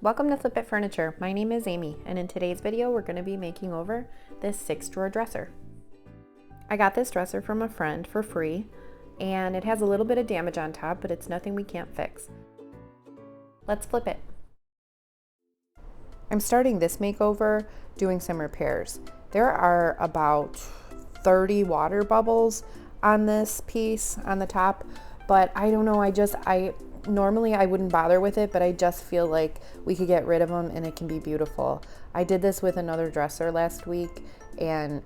Welcome to Flip It Furniture. My name is Amy, and in today's video we're going to be making over this 6-drawer dresser. I got this dresser from a friend for free, and it has a little bit of damage on top, but it's nothing we can't fix. Let's flip it. I'm starting this makeover doing some repairs. There are about 30 water bubbles on this piece on the top, but I don't know, normally I wouldn't bother with it, but I just feel like we could get rid of them and it can be beautiful. I did this with another dresser last week and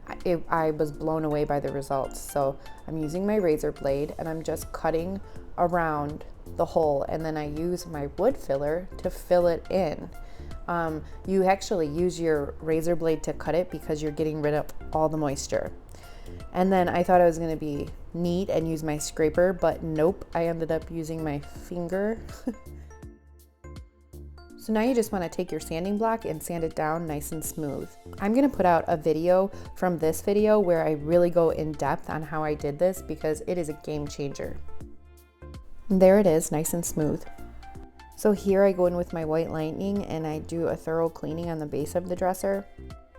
I was blown away by the results. So I'm using my razor blade and I'm just cutting around the hole, and then I use my wood filler to fill it in. You actually use your razor blade to cut it because you're getting rid of all the moisture. And then I thought I was going to be neat and use my scraper, but nope, I ended up using my finger. So now you just want to take your sanding block and sand it down nice and smooth. I'm going to put out a video from this video where I really go in depth on how I did this because it is a game changer. And there it is, nice and smooth. So here I go in with my white lightning and I do a thorough cleaning on the base of the dresser.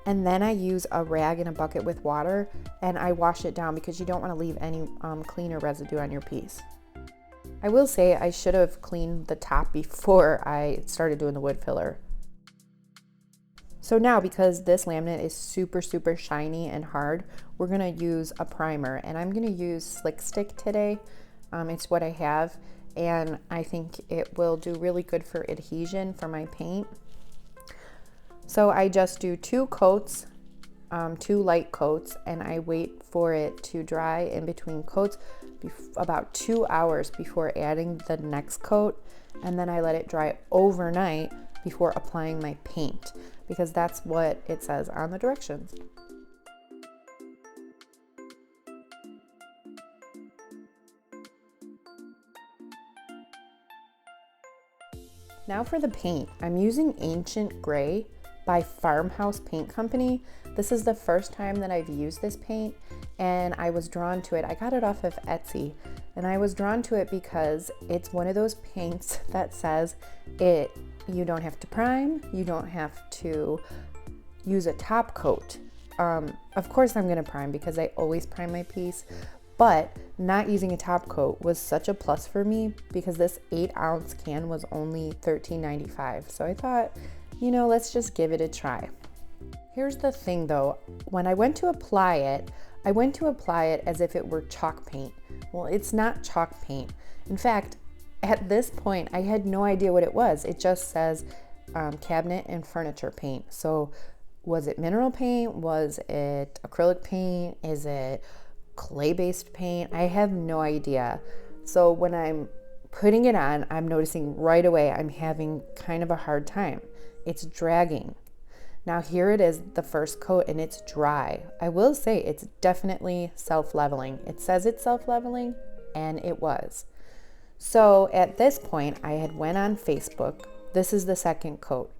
And then I use a rag and a bucket with water and I wash it down because you don't want to leave any cleaner residue on your piece. I will say I should have cleaned the top before I started doing the wood filler. So now, because this laminate is super shiny and hard, we're going to use a primer, and I'm going to use Slick Stick today. It's what I have, and I think it will do really good for adhesion for my paint. So I just do 2 coats, 2 light coats, and I wait for it to dry in between coats about 2 hours before adding the next coat, and then I let it dry overnight before applying my paint because that's what it says on the directions. Now for the paint, I'm using Ancient Gray by Farmhouse Paint Company. This is the first time that I've used this paint and I was drawn to it. I got it off of Etsy and I was drawn to it because it's one of those paints that says you don't have to prime, you don't have to use a top coat. Of course I'm gonna prime because I always prime my piece, but not using a top coat was such a plus for me because this 8-ounce can was only $13.95. So I thought, you know, let's just give it a try. Here's the thing though, when I went to apply it, as if it were chalk paint. Well, it's not chalk paint. In fact, at this point, I had no idea what it was. It just says cabinet and furniture paint. So was it mineral paint? Was it acrylic paint? Is it clay-based paint? I have no idea. So when I'm putting it on, I'm noticing right away I'm having kind of a hard time. It's dragging. Now here it is, the first coat, and it's dry. I will say it's definitely self-leveling. It says it's self-leveling, and it was. So at this point, I had went on Facebook. This is the second coat.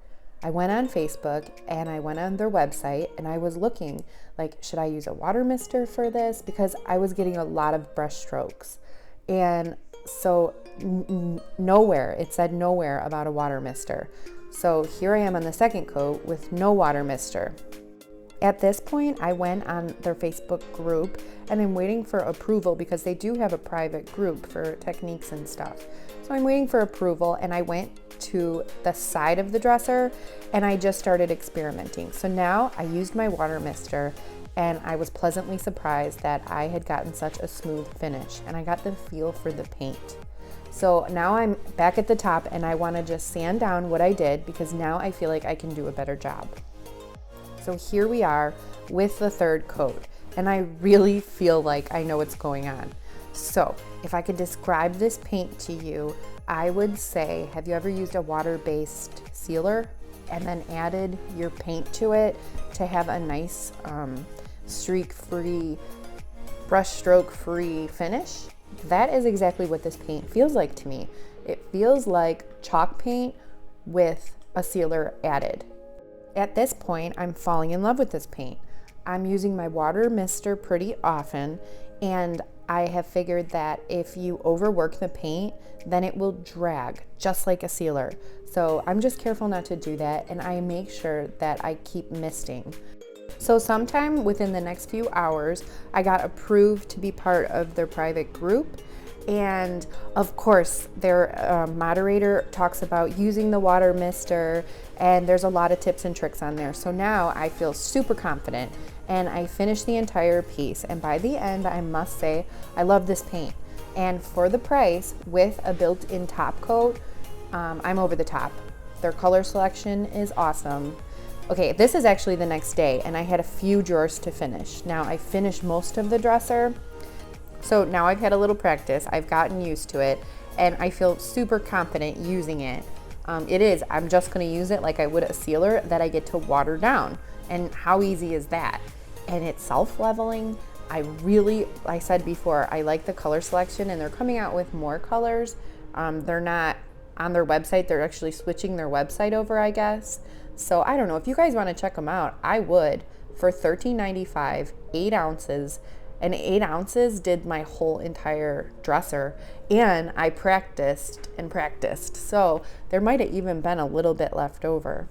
I went on Facebook and I went on their website and I was looking like, should I use a water mister for this? Because I was getting a lot of brush strokes. And so nowhere, it said nowhere about a water mister. So here I am on the second coat with no water mister. At this point, I went on their Facebook group and I'm waiting for approval because they do have a private group for techniques and stuff. So I'm waiting for approval and I went to the side of the dresser and I just started experimenting. So now I used my water mister and I was pleasantly surprised that I had gotten such a smooth finish and I got the feel for the paint. So now I'm back at the top and I want to just sand down what I did because now I feel like I can do a better job. So here we are with the third coat and I really feel like I know what's going on. So if I could describe this paint to you, I would say, have you ever used a water-based sealer and then added your paint to it to have a nice streak-free, brush stroke-free finish? That is exactly what this paint feels like to me. It feels like chalk paint with a sealer added. At this point, I'm falling in love with this paint. I'm using my water mister pretty often, and I have figured that if you overwork the paint, then it will drag just like a sealer. So I'm just careful not to do that, and I make sure that I keep misting. So sometime within the next few hours, I got approved to be part of their private group. And of course, their moderator talks about using the water mister, and there's a lot of tips and tricks on there. So now I feel super confident, and I finished the entire piece. And by the end, I must say, I love this paint. And for the price, with a built-in top coat, I'm over the top. Their color selection is awesome. Okay, this is actually the next day, and I had a few drawers to finish. Now I finished most of the dresser. So now I've had a little practice, I've gotten used to it, and I feel super confident using it. I'm just gonna use it like I would a sealer that I get to water down. And how easy is that? And it's self-leveling. I said before, I like the color selection, and they're coming out with more colors. They're not on their website, they're actually switching their website over, I guess. So I don't know, if you guys wanna check them out, I would. For $13.95, 8 ounces, and 8 ounces did my whole entire dresser, and I practiced and practiced. So there might have even been a little bit left over.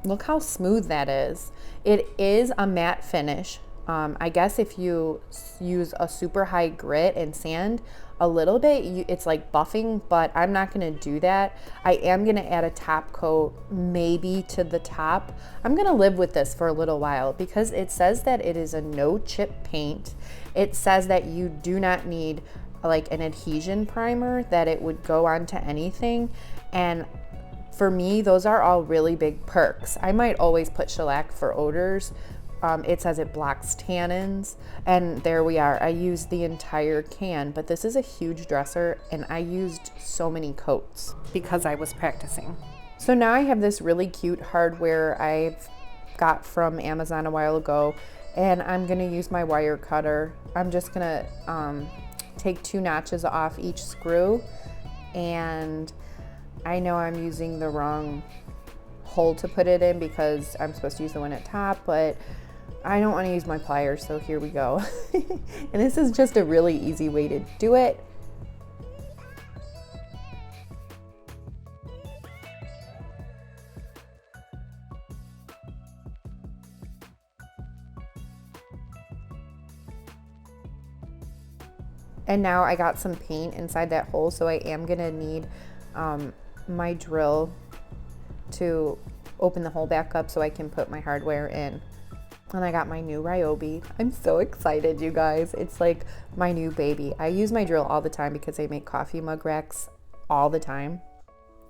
Look how smooth that is. It is a matte finish. I guess if you use a super high grit and sand a little bit, it's like buffing, but I'm not gonna do that. I am gonna add a top coat maybe to the top. I'm gonna live with this for a little while because it says that it is a no chip paint. It says that you do not need like an adhesion primer, that it would go onto anything. And for me, those are all really big perks. I might always put shellac for odors. It says it blocks tannins, and there we are. I used the entire can, but this is a huge dresser, and I used so many coats because I was practicing. So now I have this really cute hardware I've got from Amazon a while ago, and I'm gonna use my wire cutter. I'm just gonna take 2 notches off each screw, and I know I'm using the wrong hole to put it in because I'm supposed to use the one at top, but I don't want to use my pliers, so here we go. And this is just a really easy way to do it. And now I got some paint inside that hole, so I am gonna need my drill to open the hole back up so I can put my hardware in. And I got my new Ryobi. I'm so excited, you guys. It's like my new baby. I use my drill all the time because I make coffee mug racks all the time.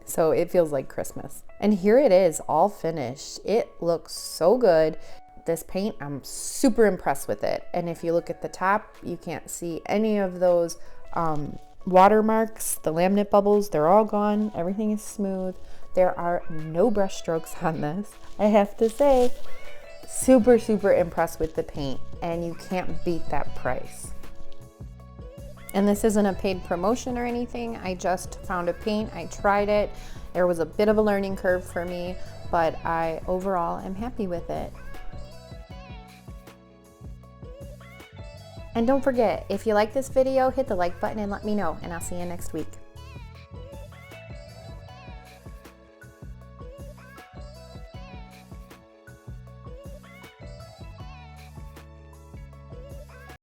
So it feels like Christmas. And here it is, all finished. It looks so good. This paint, I'm super impressed with it. And if you look at the top, you can't see any of those watermarks, the laminate bubbles, they're all gone. Everything is smooth. There are no brush strokes on this, I have to say. Super, super impressed with the paint, and you can't beat that price. And this isn't a paid promotion or anything. I just found a paint, I tried it. There was a bit of a learning curve for me, but I overall am happy with it. And don't forget, if you like this video, hit the like button and let me know, and I'll see you next week.